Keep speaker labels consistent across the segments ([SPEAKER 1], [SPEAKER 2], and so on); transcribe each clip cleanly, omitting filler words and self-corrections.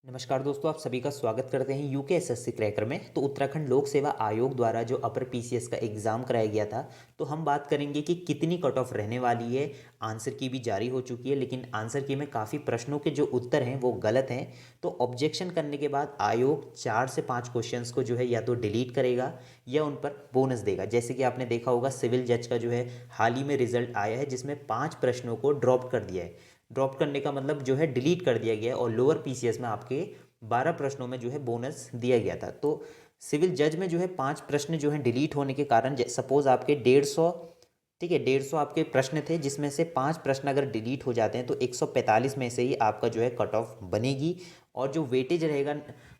[SPEAKER 1] नमस्कार दोस्तों, आप सभी का स्वागत करते हैं यूकेएसएससी क्रैकर में। तो उत्तराखंड लोक सेवा आयोग द्वारा जो अपर पीसीएस का एग्ज़ाम कराया गया था, तो हम बात करेंगे कि कितनी कट ऑफ रहने वाली है। आंसर की भी जारी हो चुकी है, लेकिन आंसर की में काफ़ी प्रश्नों के जो उत्तर हैं वो गलत हैं। तो ऑब्जेक्शन करने के बाद आयोग 4 से 5 क्वेश्चंस को जो है या तो डिलीट करेगा या उन पर बोनस देगा। जैसे कि आपने देखा होगा, सिविल जज का जो है हाल ही में रिजल्ट आया है, जिसमें 5 प्रश्नों को ड्रॉप कर दिया है। ड्रॉप करने का मतलब जो है डिलीट कर दिया गया है, और लोअर पीसीएस में आपके 12 प्रश्नों में जो है बोनस दिया गया था। तो सिविल जज में जो है 5 प्रश्न जो है डिलीट होने के कारण, सपोज आपके 150, ठीक है, 150 आपके प्रश्न थे, जिसमें से 5 प्रश्न अगर डिलीट हो जाते हैं तो 145 में से ही आपका जो है कट ऑफ बनेगी। और जो वेटेज रहेगा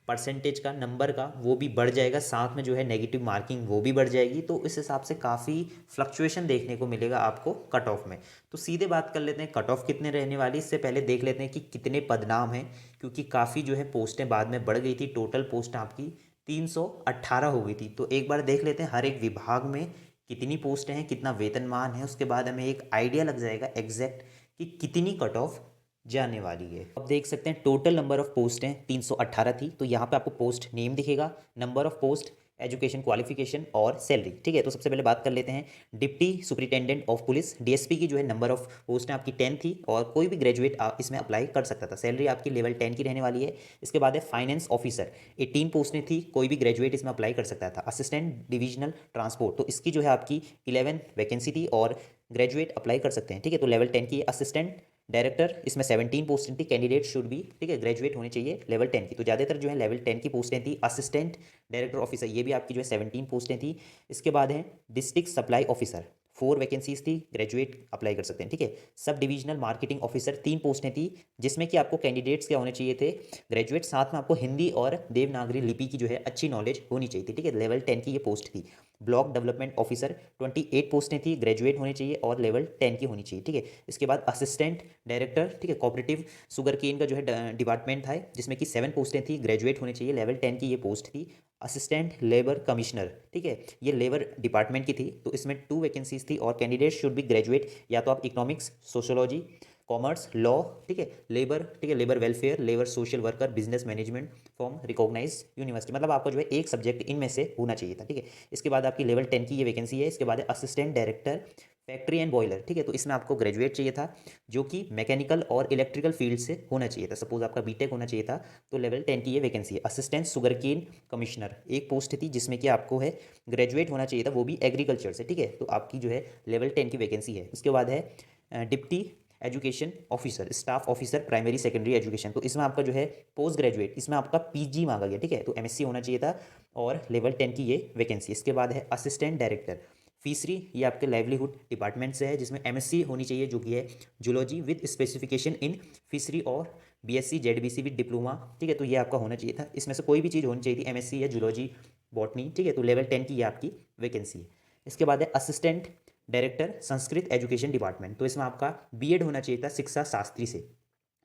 [SPEAKER 1] परसेंटेज का, नंबर का, वो भी बढ़ जाएगा। साथ में जो है नेगेटिव मार्किंग वो भी बढ़ जाएगी। तो इस हिसाब से काफ़ी फ्लक्चुएशन देखने को मिलेगा आपको कट ऑफ में। तो सीधे बात कर लेते हैं कट ऑफ कितने रहने वाली। इससे पहले देख लेते हैं कि कितने पदनाम हैं, क्योंकि काफ़ी जो है पोस्टें बाद में बढ़ गई थी। टोटल पोस्ट आपकी 318 हो गई थी। तो एक बार देख लेते हैं हर एक विभाग में कितनी पोस्टें हैं, कितना वेतनमान है। उसके बाद हमें एक आइडिया लग जाएगा एग्जैक्ट कि कितनी कट ऑफ जाने वाली है। अब देख सकते हैं टोटल नंबर ऑफ पोस्ट हैं 318 थी। तो यहाँ पे आपको पोस्ट नेम दिखेगा, number of post, education qualification और सैलरी। ठीक है, तो सबसे पहले बात कर लेते हैं deputy superintendent of police, DSP की जो है नंबर ऑफ पोस्ट है आपकी 10 थी, और कोई भी ग्रेजुएट इसमें अप्लाई कर सकता था। सैलरी आपकी लेवल 10 की रहने वाली है। इसके बाद है फाइनेंस ऑफिसर, 18 पोस्टें थी, कोई भी ग्रेजुएट इसमें अप्लाई कर सकता था। असिस्टेंट डिविजनल ट्रांसपोर्ट, तो इसकी जो है आपकी 11 वैकेंसी थी, और ग्रेजुएट अप्लाई कर सकते हैं। ठीक है, तो लेवल 10 की। असिस्टेंट डायरेक्टर, इसमें 17 पोस्टें थी। कैंडिडेट शुड भी, ठीक है, ग्रेजुएट होने चाहिए लेवल 10 की। तो ज़्यादातर जो है लेवल 10 की पोस्टें थी। असिस्टेंट डायरेक्टर ऑफिसर, ये भी आपकी जो है 17 पोस्टें थी। इसके बाद है डिस्ट्रिक्ट सप्लाई ऑफिसर, 4 वैकेंसीज थी, ग्रेजुएट अप्लाई कर सकते हैं। ठीक है, सब डिविजनल मार्केटिंग ऑफिसर 3 पोस्टें थी, जिसमें कि आपको कैंडिडेट्स क्या होने चाहिए थे, ग्रेजुएट। साथ में आपको हिंदी और देवनागरी लिपि की जो है अच्छी नॉलेज होनी चाहिए थी। ठीक है, लेवल 10 की ये पोस्ट थी। ब्लॉक डेवलपमेंट ऑफिसर 28 पोस्टें थी, ग्रेजुएट होनी चाहिए और लेवल 10 की होनी चाहिए। ठीक है, इसके बाद असिस्टेंट डायरेक्टर, ठीक है, कोऑपरेटिव शुगर केन का जो है डिपार्टमेंट था, जिसमें कि 7 पोस्टें थी, ग्रेजुएट होनी चाहिए, लेवल 10 की ये पोस्ट थी। असिस्टेंट लेबर कमिश्नर, ठीक है, ये लेबर डिपार्टमेंट की थी। तो इसमें 2 वैकेंसीज थी, और कैंडिडेट शुड बी ग्रेजुएट, या तो आप इकोनॉमिक्स, सोशोलॉजी, कॉमर्स, लॉ, ठीक है, लेबर, ठीक है, labour welfare, labour social worker, business management from recognise university, मतलब आपका जो है एक सब्जेक्ट इनमें से होना चाहिए था। ठीक है, इसके बाद आपकी लेवल 10 की ये वैकेंसी है। इसके बाद है assistant director factory and boiler, ठीक है, तो इसमें आपको ग्रेजुएट चाहिए था, जो कि मैकेनिकल और इलेक्ट्रिकल फील्ड से होना चाहिए था। सपोज आपका बीटेक होना चाहिए था। तो लेवल 10 की ये वैकेंसी है। असिस्टेंट शुगर केन कमिश्नर, एक पोस्ट थी, जिसमें कि आपको है ग्रेजुएट होना चाहिए था, वो भी एग्रीकल्चर से। ठीक है, तो आपकी जो है लेवल 10 की वैकेंसी है। उसके बाद है deputy education officer, staff officer primary secondary education, तो इसमें आपका जो है पोस्ट ग्रेजुएट, इसमें आपका पीजी मांगा गया। ठीक है, तो एमएससी होना चाहिए था, और लेवल 10 की ये वैकेंसी। इसके बाद है असिस्टेंट डायरेक्टर फीसरी, ये आपके लाइवलीहुड डिपार्टमेंट से है, जिसमें एमएससी होनी चाहिए, जो कि है zoology with specification in fishery, और बीएससी जेडबीसी विद डिप्लोमा। ठीक है, तो ये आपका होना चाहिए था। इसमें से कोई भी चीज़ होनी चाहिए थी, एमएससी या जूलॉजी, बॉटनी। ठीक है, तो लेवल 10 की ये आपकी वैकेंसी है। इसके बाद है assistant director Sanskrit education department, तो इसमें आपका बीएड होना चाहिए था शिक्षा शास्त्री से।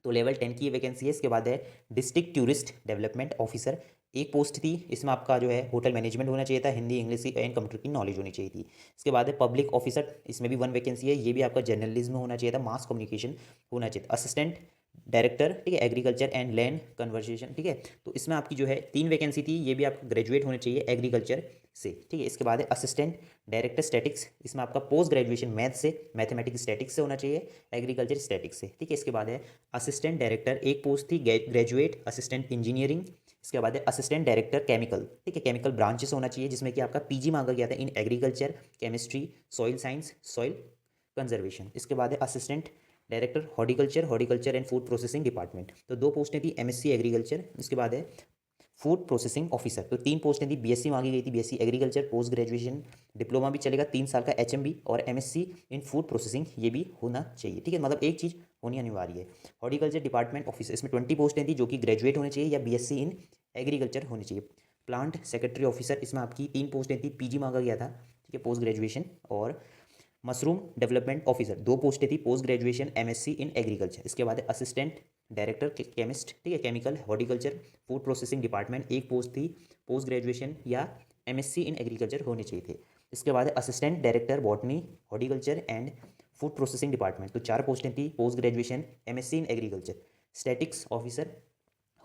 [SPEAKER 1] तो लेवल 10 की ये वैकेंसी है। इसके बाद है डिस्ट्रिक्ट टूरिस्ट डेवलपमेंट ऑफिसर, एक पोस्ट थी, इसमें आपका जो है होटल मैनेजमेंट होना चाहिए था, हिंदी, इंग्लिश एंड कंप्यूटर की नॉलेज होनी चाहिए थी। इसके बाद है पब्लिक ऑफिसर, इसमें भी 1 वैकेंसी है, ये भी आपका जर्नलिज्म होना चाहिए था, मास कम्युनिकेशन होना चाहिए था। असिस्टेंट डायरेक्टर, ठीक है, एग्रीकल्चर एंड लैंड कन्वर्सेशन, ठीक है, तो इसमें आपकी जो है 3 वैकेंसी थी, ये भी आपको ग्रेजुएट होने चाहिए एग्रीकल्चर से। ठीक है, इसके बाद है असिस्टेंट डायरेक्टर स्टैटिक्स, इसमें आपका पोस्ट ग्रेजुएशन मैथ से, मैथमेटिक्स स्टैटिक्स से होना चाहिए, एग्रीकल्चर स्टैटिक्स से। ठीक है, इसके बाद है असिस्टेंट डायरेक्टर, एक पोस्ट थी, ग्रेजुएट असिस्टेंट इंजीनियरिंग। इसके बाद है असिस्टेंट डायरेक्टर केमिकल, ठीक है, केमिकल ब्रांच से होना चाहिए, जिसमें कि आपका पीजी मांगा गया था in agriculture, chemistry, soil science, soil conservation. इसके बाद है assistant director horticulture, horticulture and food processing department, तो 2 पोस्टें थी, एमएससी एग्रीकल्चर। इसके बाद है फूड प्रोसेसिंग ऑफिसर, तो 3 पोस्टें थी, बीएससी मांगी गई थी, BSc agriculture, post graduation diploma भी चलेगा, 3 साल का एचएमबी, और एमएससी इन फूड प्रोसेसिंग ये भी होना चाहिए। ठीक है, मतलब एक चीज़ होनी अनिवार्य है। हॉर्टिकल्चर डिपार्टमेंट ऑफिसर, इसमें 20 पोस्टें थी, जो कि ग्रेजुएट होने चाहिए या बीएससी इन एग्रीकल्चर होनी चाहिए। प्लांट सेक्रेटरी ऑफिसर, इसमें आपकी 3 पोस्टें थी, पीजी मांगा गया था, ठीक है, पोस्ट ग्रेजुएशन। और मशरूम डेवलपमेंट ऑफिसर, 2 पोस्टें थी, post graduation MSc in agriculture. इसके बाद है असिस्टेंट डायरेक्टर केमिस्ट, ठीक है, chemical horticulture food processing department, एक पोस्ट थी, पोस्ट ग्रेजुएशन या एमएससी इन एग्रीकल्चर होने चाहिए थे। इसके बाद है assistant director botany horticulture and food processing department, तो 4 पोस्टें थी, post graduation MSc in agriculture. Statics officer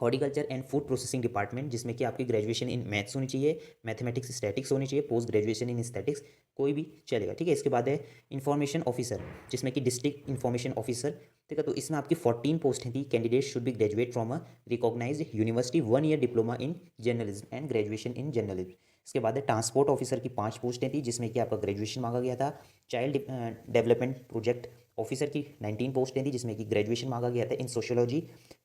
[SPEAKER 1] horticulture and food processing department, जिसमें कि आपकी ग्रेजुएशन इन मैथ्स होनी चाहिए, मैथमेटिक्स स्टैटिक्स होनी चाहिए, पोस्ट ग्रेजुएशन इन स्टैटिक्स कोई भी चलेगा, ठीक है। इसके बाद है इन्फॉर्मेशन ऑफिसर, जिसमें कि डिस्ट्रिक्ट इन्फॉर्मेशन ऑफिसर, ठीक है। तो इसमें आपकी 14 पोस्टें थी। Candidate should be graduate from a recognised university, 1 year diploma in journalism and graduation in journalism. इसके बाद है ट्रांसपोर्ट ऑफिसर की 5 पोस्टें थी, जिसमें कि आपका ग्रेजुएशन मांगा गया था। चाइल्ड डेवलपमेंट प्रोजेक्ट ऑफिसर की 19 पोस्टें थी, जिसमें कि ग्रेजुएशन मांगा गया था इन सोशियोलॉजी,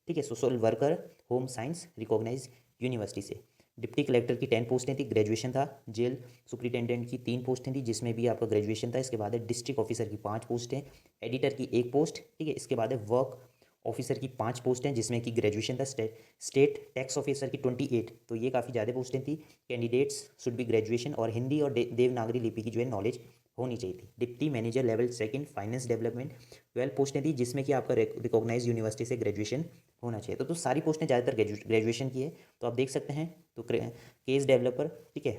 [SPEAKER 1] ठीक है। Social worker home science recognise university से। डिप्टी कलेक्टर की 10 पोस्टें थी, ग्रेजुएशन था। जेल सुपरिटेंडेंट की 3 पोस्टें थी, जिसमें भी आपका ग्रेजुएशन था। इसके बाद है डिस्ट्रिक्ट ऑफिसर की 5 पोस्टें, एडिटर की 1 पोस्ट, ठीक है। इसके बाद है वर्क ऑफिसर की 5 पोस्टें, जिसमें कि ग्रेजुएशन था। स्टेट टैक्स ऑफिसर की 28, तो ये काफ़ी ज़्यादा पोस्टें थी। कैंडिडेट्स शुड बी ग्रेजुएशन और हिंदी और देवनागरी लिपि की जो है नॉलेज होनी चाहिए थी। Deputy manager level 2 finance development 12 पोस्टें थी, जिसमें कि आपका रिकॉग्नाइज यूनिवर्सिटी से ग्रेजुएशन होना चाहिए। तो सारी पोस्टें ज़्यादातर ग्रेजुएशन की है, तो आप देख सकते हैं। तो केस डेवलपर, ठीक है।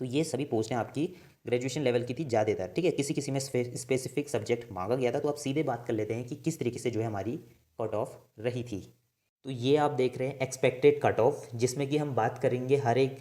[SPEAKER 1] तो ये सभी पोस्टें आपकी ग्रेजुएशन लेवल की थी ज़्यादातर, ठीक है। किसी किसी में स्पेसिफिक सब्जेक्ट मांगा गया था। तो आप सीधे बात कर लेते हैं कि किस तरीके से जो है हमारी कट ऑफ रही थी। तो ये आप देख रहे हैं एक्सपेक्टेड कट ऑफ, जिसमें कि हम बात करेंगे हर एक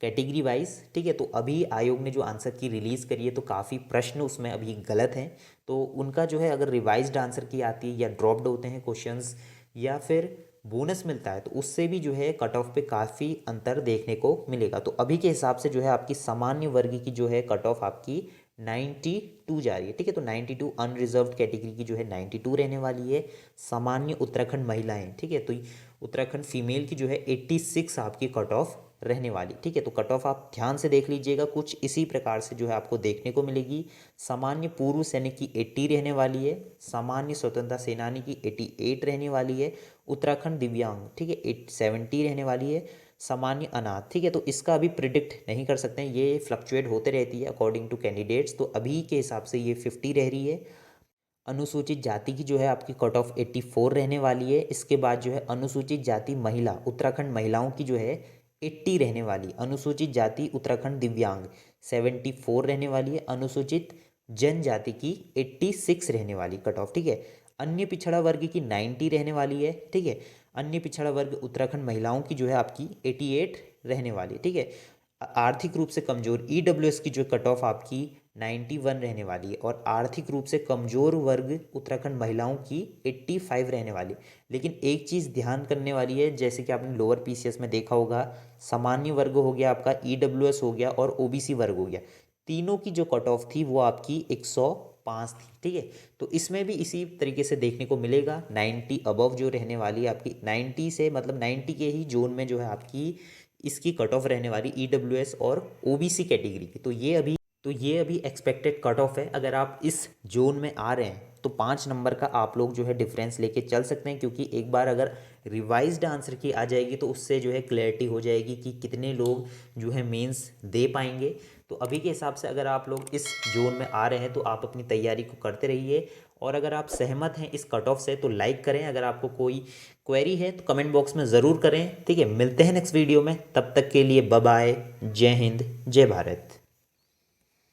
[SPEAKER 1] कैटेगरी वाइज, ठीक है। तो अभी आयोग ने जो आंसर की रिलीज़ करी है, तो काफ़ी प्रश्न उसमें अभी गलत हैं। तो उनका जो है अगर रिवाइज्ड आंसर की आती है या ड्रॉप्ड होते हैं क्वेश्चंस या फिर बोनस मिलता है, तो उससे भी जो है कट ऑफ पे काफ़ी अंतर देखने को मिलेगा। तो अभी के हिसाब से जो है आपकी सामान्य वर्ग की जो है कट ऑफ आपकी 92 जा रही है, ठीक है। तो 92 अनरिजर्व्ड कैटेगरी की जो है 92 रहने वाली है। सामान्य उत्तराखंड महिलाएं, ठीक है। तो उत्तराखंड फीमेल की जो है 86 आपकी कट ऑफ रहने वाली, ठीक है। तो कट ऑफ आप ध्यान से देख लीजिएगा, कुछ इसी प्रकार से जो है आपको देखने को मिलेगी। सामान्य पूर्व सैनिक की 80 रहने वाली है। सामान्य स्वतंत्रता सेनानी की 88 रहने वाली है। उत्तराखंड दिव्यांग, ठीक है, 70 रहने वाली है। सामान्य अनाथ, ठीक है। तो इसका अभी प्रिडिक्ट नहीं कर सकते हैं, ये फ्लक्चुएट होते रहती है अकॉर्डिंग टू कैंडिडेट्स। तो अभी के हिसाब से ये 50 रह रही है। अनुसूचित जाति की जो है आपकी कट ऑफ 84 रहने वाली है। इसके बाद जो है अनुसूचित जाति महिला, उत्तराखंड महिलाओं की जो है 80 रहने वाली। अनुसूचित जाति उत्तराखंड दिव्यांग 74 रहने वाली है। अनुसूचित जनजाति की 86 रहने वाली कट ऑफ, ठीक है। अन्य पिछड़ा वर्ग की 90 रहने वाली है, ठीक है। अन्य पिछड़ा वर्ग उत्तराखंड महिलाओं की जो है आपकी 88 रहने वाली, ठीक है। आर्थिक रूप से कमजोर ईडब्ल्यूएस की जो कट ऑफ आपकी 91 रहने वाली है। और आर्थिक रूप से कमजोर वर्ग उत्तराखंड महिलाओं की 85 रहने वाली। लेकिन एक चीज़ ध्यान करने वाली है, जैसे कि आपने लोअर पीसीएस में देखा होगा, सामान्य वर्ग हो गया आपका, ईडब्ल्यूएस हो गया और ओबीसी वर्ग हो गया, तीनों की जो कट ऑफ थी वो आपकी 105 थी, ठीक है। तो इसमें भी इसी तरीके से देखने को मिलेगा। 90 अबव जो रहने वाली है आपकी, 90 से मतलब 90 के ही जोन में जो है आपकी इसकी कट ऑफ रहने वाली ईडब्ल्यूएस और ओबीसी कैटेगरी की। तो ये अभी एक्सपेक्टेड कट ऑफ है। अगर आप इस जोन में आ रहे हैं तो 5 नंबर का आप लोग जो है डिफरेंस लेके चल सकते हैं, क्योंकि एक बार अगर रिवाइज्ड आंसर की आ जाएगी तो उससे जो है क्लैरिटी हो जाएगी कि कितने लोग जो है मेंस दे पाएंगे। तो अभी के हिसाब से अगर आप लोग इस जोन में आ रहे हैं तो आप अपनी तैयारी को करते रहिए। और अगर आप सहमत हैं इस कट ऑफ से तो लाइक करें। अगर आपको कोई क्वेरी है तो कमेंट बॉक्स में ज़रूर करें, ठीक है। मिलते हैं नेक्स्ट वीडियो में, तब तक के लिए बाय बाय, जय हिंद, जय भारत।